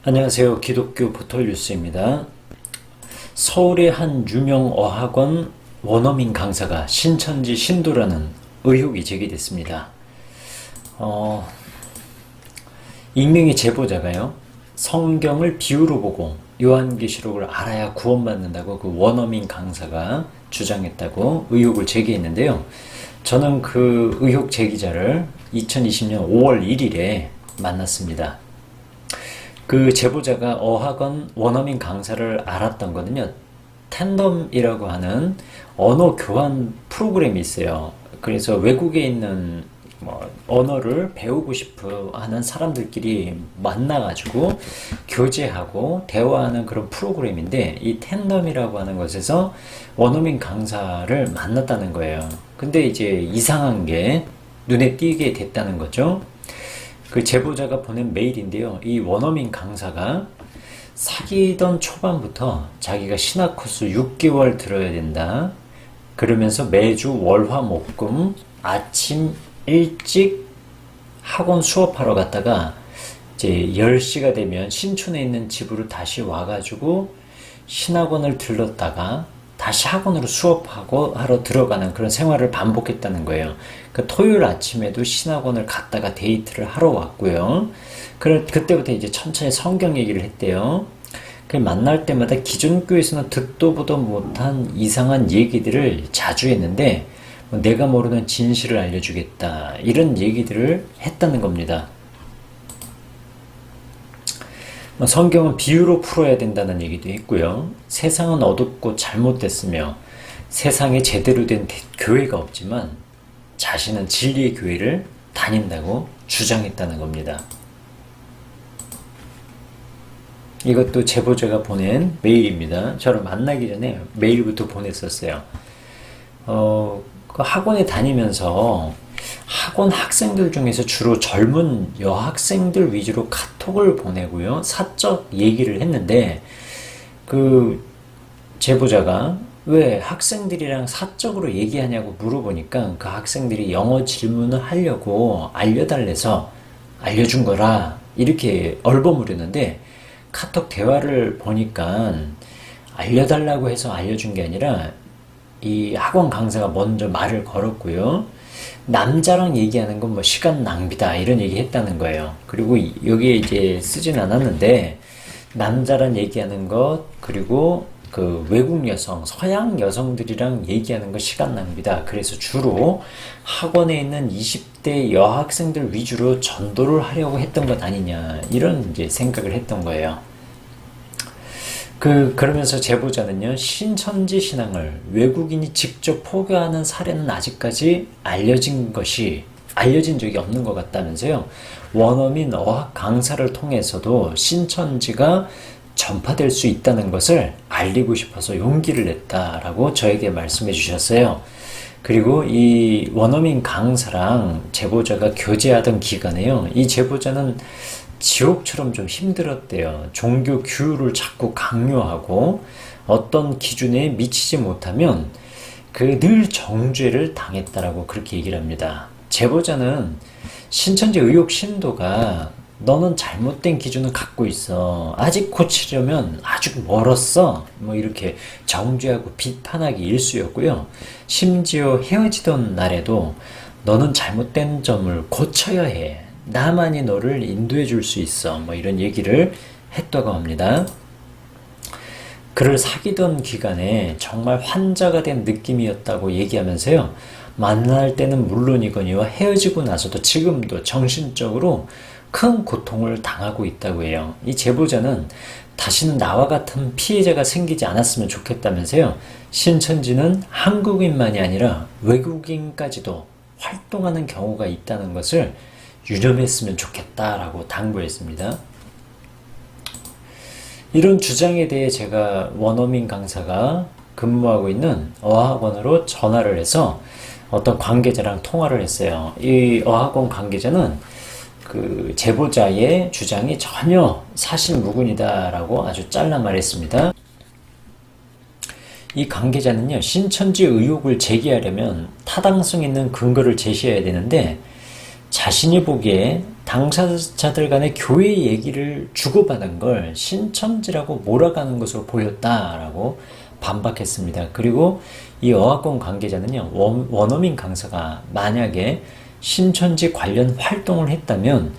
안녕하세요. 기독교 포털뉴스입니다. 서울의 한 유명 어학원 원어민 강사가 신천지 신도라는 의혹이 제기됐습니다. 익명의 제보자가요, 성경을 비유로 보고 요한계시록을 알아야 구원받는다고 그 원어민 강사가 주장했다고 의혹을 제기했는데요. 저는 그 의혹 제기자를 2020년 5월 1일에 만났습니다. 그 제보자가 어학원 원어민 강사를 알았던 거는요, 텐덤이라고 하는 언어 교환 프로그램이 있어요. 그래서 외국에 있는 언어를 배우고 싶어 하는 사람들끼리 만나가지고 교제하고 대화하는 그런 프로그램인데, 이 텐덤이라고 하는 것에서 원어민 강사를 만났다는 거예요. 근데 이제 이상한 게 눈에 띄게 됐다는 거죠. 그 제보자가 보낸 메일인데요. 이 원어민 강사가 사귀던 초반부터 자기가 신학 코스 6개월 들어야 된다, 그러면서 매주 월화목금 아침 일찍 학원 수업하러 갔다가 이제 10시가 되면 신촌에 있는 집으로 다시 와가지고 신학원을 들렀다가 다시 학원으로 수업하고 하러 들어가는 그런 생활을 반복했다는 거예요. 그 토요일 아침에도 신학원을 갔다가 데이트를 하러 왔고요. 그때부터 이제 천천히 성경 얘기를 했대요. 만날 때마다 기존 교회에서는 듣도 보도 못한 이상한 얘기들을 자주 했는데, 내가 모르는 진실을 알려주겠다, 이런 얘기들을 했다는 겁니다. 성경은 비유로 풀어야 된다는 얘기도 했고요. 세상은 어둡고 잘못됐으며 세상에 제대로 된 교회가 없지만 자신은 진리의 교회를 다닌다고 주장했다는 겁니다. 이것도 제보자가 보낸 메일입니다. 저를 만나기 전에 메일부터 보냈었어요. 그 학원에 다니면서 학원 학생들 중에서 주로 젊은 여학생들 위주로 카톡을 보내고요, 사적 얘기를 했는데, 그 제보자가 왜 학생들이랑 사적으로 얘기하냐고 물어보니까 그 학생들이 영어 질문을 하려고 알려달래서 알려준 거라 이렇게 얼버무렸는데, 카톡 대화를 보니까 알려달라고 해서 알려준 게 아니라 이 학원 강사가 먼저 말을 걸었고요, 남자랑 얘기하는 건 시간 낭비다, 이런 얘기 했다는 거예요. 그리고 여기에 이제 쓰진 않았는데, 남자랑 얘기하는 것, 그리고 그 외국 여성, 서양 여성들이랑 얘기하는 거 시간 낭비다. 그래서 주로 학원에 있는 20대 여학생들 위주로 전도를 하려고 했던 것 아니냐, 이런 이제 생각을 했던 거예요. 그러면서 제보자는요, 신천지 신앙을 외국인이 직접 포교하는 사례는 아직까지 알려진 적이 없는 것 같다면서요. 원어민 어학 강사를 통해서도 신천지가 전파될 수 있다는 것을 알리고 싶어서 용기를 냈다라고 저에게 말씀해 주셨어요. 그리고 이 원어민 강사랑 제보자가 교제하던 기간에요, 이 제보자는 지옥처럼 좀 힘들었대요. 종교 규율을 자꾸 강요하고 어떤 기준에 미치지 못하면 늘 정죄를 당했다라고 그렇게 얘기를 합니다. 제보자는 신천지 의혹 신도가 너는 잘못된 기준을 갖고 있어, 아직 고치려면 아직 멀었어, 이렇게 정죄하고 비판하기 일쑤였고요. 심지어 헤어지던 날에도 너는 잘못된 점을 고쳐야 해, 나만이 너를 인도해 줄 수 있어, 이런 얘기를 했다고 합니다. 그를 사귀던 기간에 정말 환자가 된 느낌이었다고 얘기하면서요, 만날 때는 물론이거니와 헤어지고 나서도 지금도 정신적으로 큰 고통을 당하고 있다고 해요. 이 제보자는 다시는 나와 같은 피해자가 생기지 않았으면 좋겠다면서요, 신천지는 한국인만이 아니라 외국인까지도 활동하는 경우가 있다는 것을 유념했으면 좋겠다라고 당부했습니다. 이런 주장에 대해 제가 원어민 강사가 근무하고 있는 어학원으로 전화를 해서 어떤 관계자랑 통화를 했어요. 이 어학원 관계자는 그 제보자의 주장이 전혀 사실무근이다라고 아주 잘라 말했습니다. 이 관계자는요, 신천지 의혹을 제기하려면 타당성 있는 근거를 제시해야 되는데, 자신이 보기에 당사자들 간의 교회 얘기를 주고받은 걸 신천지라고 몰아가는 것으로 보였다라고 반박했습니다. 그리고 이 어학원 관계자는요, 원어민 강사가 만약에 신천지 관련 활동을 했다면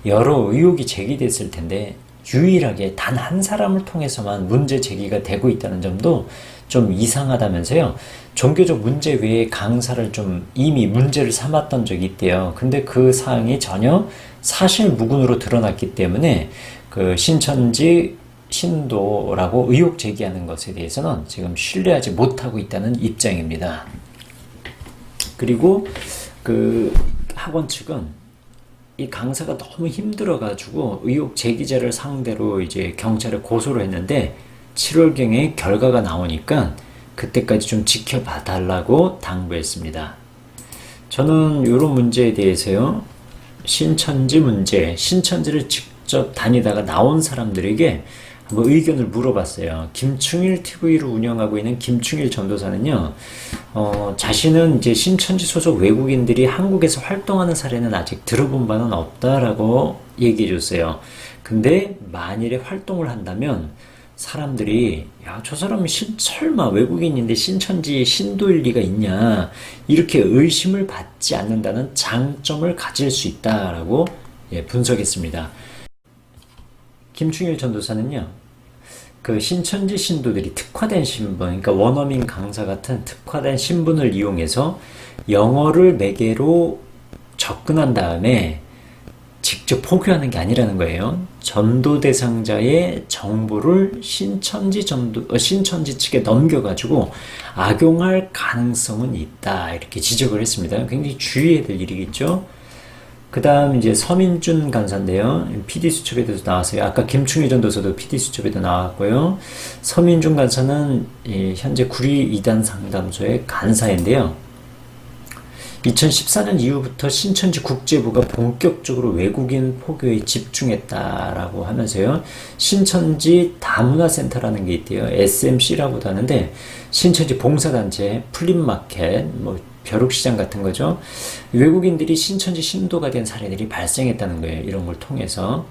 여러 의혹이 제기됐을 텐데 유일하게 단 한 사람을 통해서만 문제 제기가 되고 있다는 점도 좀 이상하다면서요. 종교적 문제 외에 강사를 좀 이미 문제를 삼았던 적이 있대요. 근데 그 사항이 전혀 사실 무근으로 드러났기 때문에 그 신천지 신도라고 의혹 제기하는 것에 대해서는 지금 신뢰하지 못하고 있다는 입장입니다. 그리고 그 학원 측은 이 강사가 너무 힘들어가지고 의혹 제기자를 상대로 이제 경찰에 고소를 했는데 7월경에 결과가 나오니까 그때까지 좀 지켜봐 달라고 당부했습니다. 저는 이런 문제에 대해서요, 신천지 문제, 신천지를 직접 다니다가 나온 사람들에게 한번 의견을 물어봤어요. 김충일 TV를 운영하고 있는 김충일 전도사는요, 자신은 이제 신천지 소속 외국인들이 한국에서 활동하는 사례는 아직 들어본 바는 없다라고 얘기해 줬어요. 근데 만일에 활동을 한다면 사람들이 야, 저 사람이 설마 외국인인데 신천지 신도일 리가 있냐, 이렇게 의심을 받지 않는다는 장점을 가질 수 있다라고 분석했습니다. 김충일 전도사는요, 그 신천지 신도들이 특화된 신분, 그러니까 원어민 강사 같은 특화된 신분을 이용해서 영어를 매개로 접근한 다음에 직접 포교하는 게 아니라는 거예요. 전도 대상자의 정보를 신천지 측에 넘겨가지고 악용할 가능성은 있다, 이렇게 지적을 했습니다. 굉장히 주의해야 될 일이겠죠. 그 다음 이제 서민준 간사인데요. PD수첩에도 나왔어요. 아까 김충일 전도사도 PD수첩에도 나왔고요. 서민준 간사는 현재 구리 이단 상담소의 간사인데요. 2014년 이후부터 신천지 국제부가 본격적으로 외국인 포교에 집중했다라고 하면서요, 신천지 다문화센터라는 게 있대요. SMC라고도 하는데, 신천지 봉사단체, 플립마켓, 벼룩시장 같은 거죠. 외국인들이 신천지 신도가 된 사례들이 발생했다는 거예요. 이런 걸 통해서.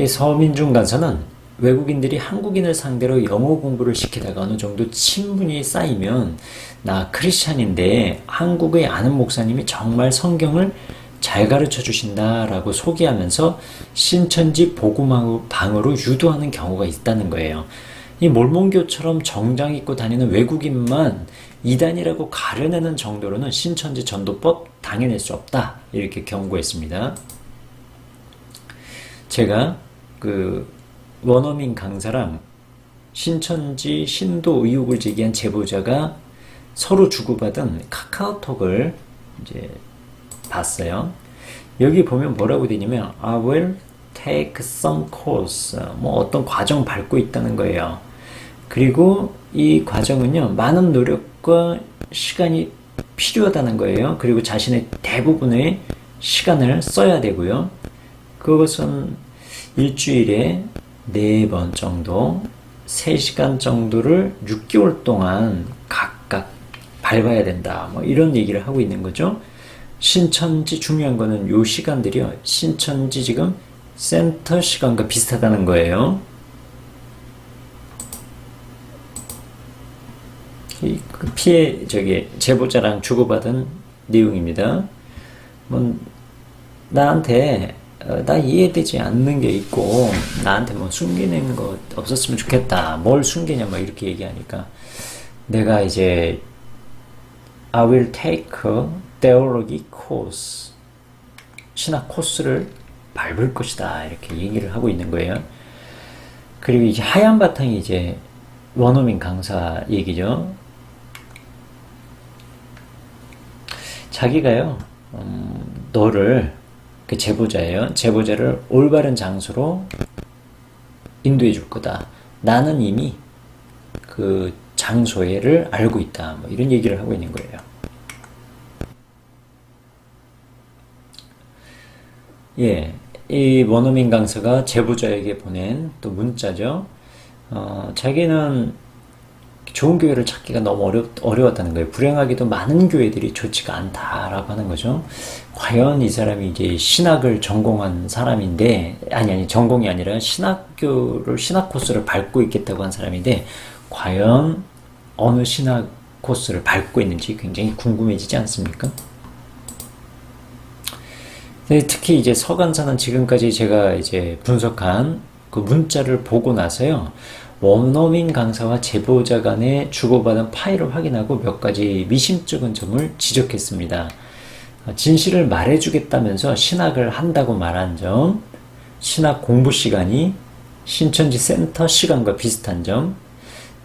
서민중 간사는 외국인들이 한국인을 상대로 영어 공부를 시키다가 어느 정도 친분이 쌓이면 나 크리스찬인데 한국의 아는 목사님이 정말 성경을 잘 가르쳐 주신다라고 소개하면서 신천지 복음방으로 유도하는 경우가 있다는 거예요. 이 몰몬교처럼 정장 입고 다니는 외국인만 이단이라고 가려내는 정도로는 신천지 전도법 당해낼 수 없다, 이렇게 경고했습니다. 제가 그 원어민 강사랑 신천지 신도 의혹을 제기한 제보자가 서로 주고받은 카카오톡을 이제 봤어요. 여기 보면 뭐라고 되냐면 I will take some course, 어떤 과정 밟고 있다는 거예요. 그리고 이 과정은요, 많은 노력과 시간이 필요하다는 거예요. 그리고 자신의 대부분의 시간을 써야 되고요. 그것은 일주일에 4번 정도, 3시간 정도를 6개월 동안 각각 밟아야 된다, 이런 얘기를 하고 있는 거죠. 신천지 중요한 거는 요 시간들이요, 신천지 지금 센터 시간과 비슷하다는 거예요. 제보자랑 주고받은 내용입니다. 나한테 나 이해되지 않는 게 있고 나한테 숨기는 거 없었으면 좋겠다. 뭘 숨기냐 이렇게 얘기하니까 내가 이제 I will take a theology course, 신학 코스를 밟을 것이다, 이렇게 얘기를 하고 있는 거예요. 그리고 이제 하얀 바탕이 이제 원어민 강사 얘기죠. 자기가요, 너를, 그 제보자예요. 제보자를 올바른 장소로 인도해 줄 거다. 나는 이미 그 장소를 알고 있다. 이런 얘기를 하고 있는 거예요. 예, 이 원어민 강사가 제보자에게 보낸 또 문자죠. 자기는 좋은 교회를 찾기가 너무 어려웠다는 거예요. 불행하게도 많은 교회들이 좋지가 않다라고 하는 거죠. 과연 이 사람이 이제 신학을 전공한 사람인데, 전공이 아니라 신학 코스를 밟고 있겠다고 한 사람인데, 과연 어느 신학 코스를 밟고 있는지 굉장히 궁금해지지 않습니까? 네, 특히 이제 서간사는 지금까지 제가 이제 분석한 그 문자를 보고 나서요, 원어민 강사와 제보자 간에 주고받은 파일을 확인하고 몇 가지 미심쩍은 점을 지적했습니다. 진실을 말해주겠다면서 신학을 한다고 말한 점, 신학 공부 시간이 신천지 센터 시간과 비슷한 점,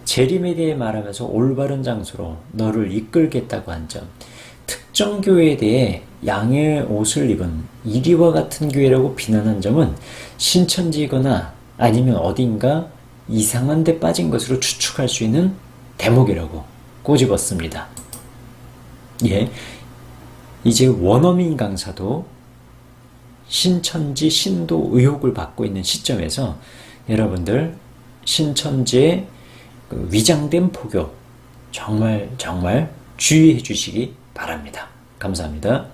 재림에 대해 말하면서 올바른 장소로 너를 이끌겠다고 한 점, 특정 교회에 대해 양의 옷을 입은 이리와 같은 교회라고 비난한 점은 신천지이거나 아니면 어딘가 이상한 데 빠진 것으로 추측할 수 있는 대목이라고 꼬집었습니다. 예, 이제 원어민 강사도 신천지 신도 의혹을 받고 있는 시점에서 여러분들 신천지의 그 위장된 포교 정말 주의해 주시기 바랍니다. 감사합니다.